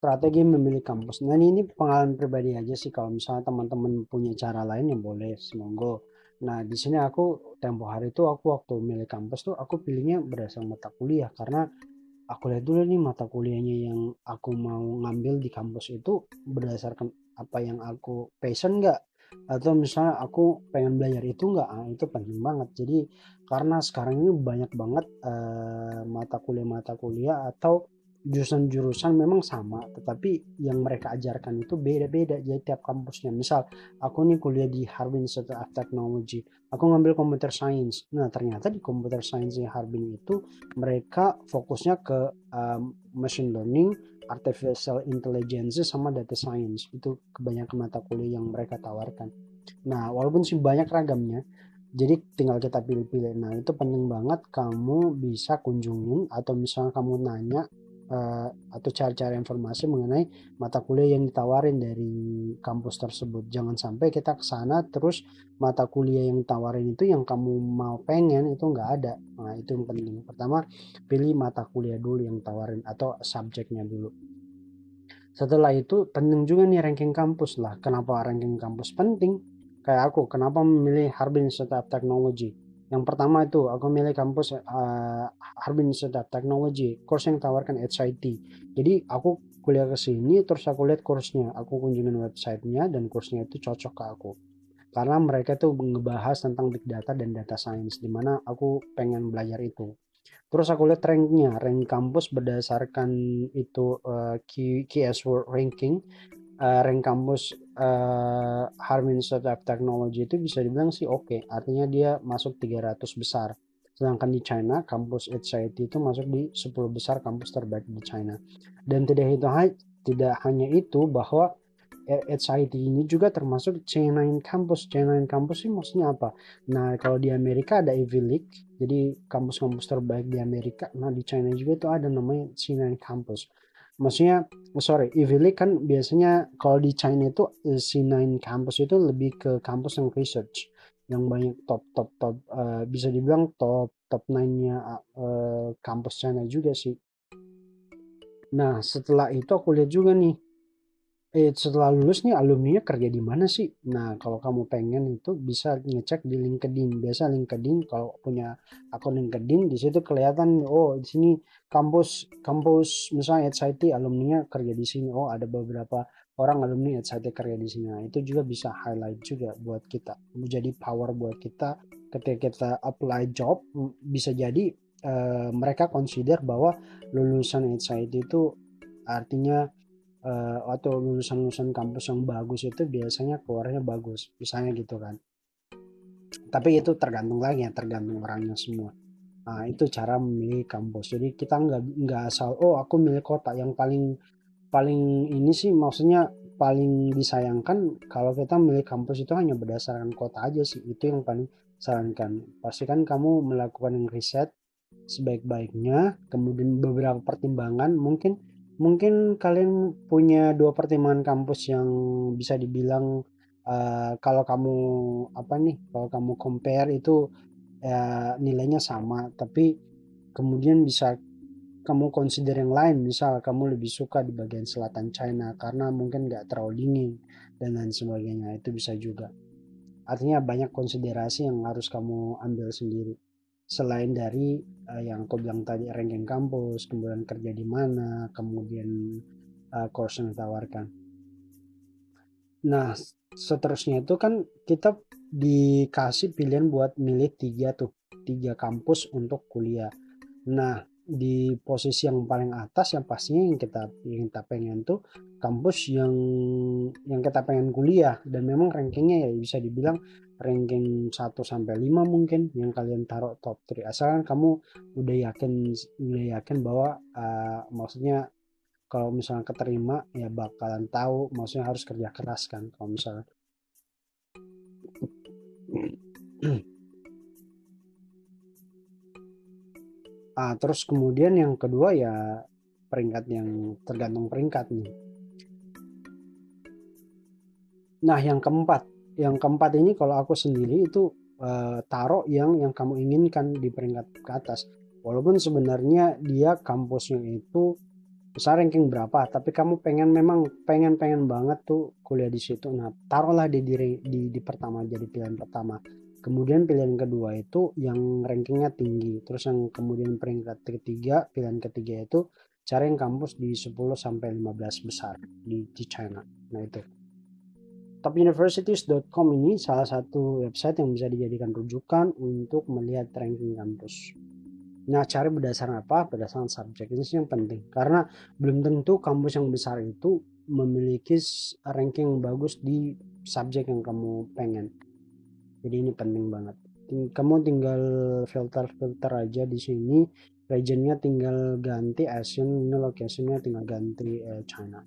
strategi memilih kampus. Nah ini pengalaman pribadi aja sih. Kalau misalnya teman-teman punya cara lain yang boleh, semoga. Nah di sini aku tempo hari itu aku waktu milih kampus tuh aku pilihnya berdasarkan mata kuliah karena aku lihat dulu nih mata kuliahnya yang aku mau ngambil di kampus itu berdasarkan apa yang aku passion nggak, atau misalnya aku pengen belajar itu nggak, itu penting banget. Jadi karena sekarang ini banyak banget mata kuliah atau jurusan-jurusan memang sama tetapi yang mereka ajarkan itu beda-beda jadi tiap kampusnya. Misal aku nih kuliah di Harbin Institute of Technology, aku ngambil computer science. Nah ternyata di computer science di Harbin itu mereka fokusnya ke machine learning, artificial intelligence, sama data science. Itu kebanyakan mata kuliah yang mereka tawarkan. Nah, walaupun sih banyak ragamnya, jadi tinggal kita pilih-pilih. Nah, itu penting banget kamu bisa kunjungin atau misalnya kamu nanya atau cari-cari informasi mengenai mata kuliah yang ditawarin dari kampus tersebut. Jangan sampai kita ke sana terus mata kuliah yang ditawarin itu yang kamu mau pengen itu nggak ada. Nah, itu yang penting. Pertama, pilih mata kuliah dulu yang tawarin atau subjeknya dulu. Setelah itu penting juga nih ranking kampus lah. Kenapa ranking kampus penting? Kayak aku, kenapa memilih Harbin Institute of Technology? Yang pertama itu aku milih kampus Harbin Institute of Technology, course yang tawarkan HIT. Jadi aku kuliah ke sini terus aku lihat kursnya, aku kunjungin websitenya dan kursnya itu cocok ke aku. Karena mereka tuh ngebahas tentang big data dan data science, di mana aku pengen belajar itu. Terus aku lihat ranknya, rank kampus berdasarkan itu keyword ranking, rank kampus Harvard Institute of Technology itu bisa dibilang sih oke, artinya dia masuk 300 besar. Sedangkan di China, kampus HIT itu masuk di 10 besar kampus terbaik di China. Dan tidak hanya itu, bahwa HIT ini juga termasuk C9 Campus. C9 Campus ini maksudnya apa? Nah, kalau di Amerika ada Ivy League, jadi kampus-kampus terbaik di Amerika. Nah, di China juga itu ada namanya C9 Campus. Maksudnya, sorry, Ivy League kan biasanya kalau di China itu C9 Campus itu lebih ke kampus yang research, yang banyak top bisa dibilang top 9-nya kampus China juga sih. Nah, setelah itu aku lihat juga nih, setelah lulus nih alumninya kerja di mana sih? Nah, kalau kamu pengen itu bisa ngecek di LinkedIn. Biasa LinkedIn kalau punya akun LinkedIn di situ kelihatan, oh di sini kampus kampus misalnya HIT alumninya kerja di sini. Oh, ada beberapa orang alumni HIT kerja di sini. Nah, itu juga bisa highlight juga buat kita. Menjadi power buat kita ketika kita apply job, bisa jadi mereka consider bahwa lulusan HIT itu artinya atau lulusan-lulusan kampus yang bagus itu biasanya keluarnya bagus, misalnya gitu kan. Tapi itu tergantung lagi ya, tergantung orangnya semua. Nah, itu cara memilih kampus. Jadi kita nggak asal, oh aku milih kota yang paling paling ini sih, maksudnya paling disayangkan kalau kita milih kampus itu hanya berdasarkan kota aja sih. Itu yang paling sarankan. Pastikan kamu melakukan riset sebaik-baiknya, kemudian beberapa pertimbangan, mungkin mungkin kalian punya dua pertimbangan kampus yang bisa dibilang kalau kamu apa nih, kalau kamu compare itu nilainya sama, tapi kemudian bisa kamu consider yang lain, misal kamu lebih suka di bagian selatan China karena mungkin nggak terlalu dingin dan lain sebagainya, itu bisa juga. Artinya banyak konsiderasi yang harus kamu ambil sendiri. Selain dari yang aku bilang tadi, ranking kampus, kemudian kerja di mana, kemudian course yang ditawarkan. Nah, seterusnya itu kan kita dikasih pilihan buat milih tiga kampus untuk kuliah. Nah, di posisi yang paling atas yang pastinya yang kita pengen tuh kampus yang kita pengen kuliah, dan memang rankingnya ya bisa dibilang ranking 1 sampai 5 mungkin yang kalian taruh top 3, asalkan kamu udah yakin bahwa maksudnya kalau misalnya keterima ya bakalan tahu, maksudnya harus kerja keras kan kalau misalnya. Terus kemudian yang kedua ya peringkat, yang tergantung peringkat nih. Nah, yang keempat ini kalau aku sendiri itu taruh yang kamu inginkan di peringkat ke atas. Walaupun sebenarnya dia kampusnya itu Misal ranking berapa, tapi kamu pengen memang pengen banget tuh kuliah di situ. Nah, taruhlah di pertama jadi pilihan pertama. Kemudian pilihan kedua itu yang rankingnya tinggi. Terus yang kemudian peringkat ketiga, pilihan ketiga itu cari yang kampus di 10 sampai 15 besar di China. Nah, itu. Topuniversities.com ini salah satu website yang bisa dijadikan rujukan untuk melihat ranking kampus. Nah, cari berdasarkan apa? Berdasarkan subjek. Itu sih yang penting. Karena belum tentu kampus yang besar itu memiliki ranking yang bagus di subjek yang kamu pengen. Jadi ini penting banget. Kamu tinggal filter-filter aja di sini. Regionnya tinggal ganti Asian, ini locationnya tinggal ganti China.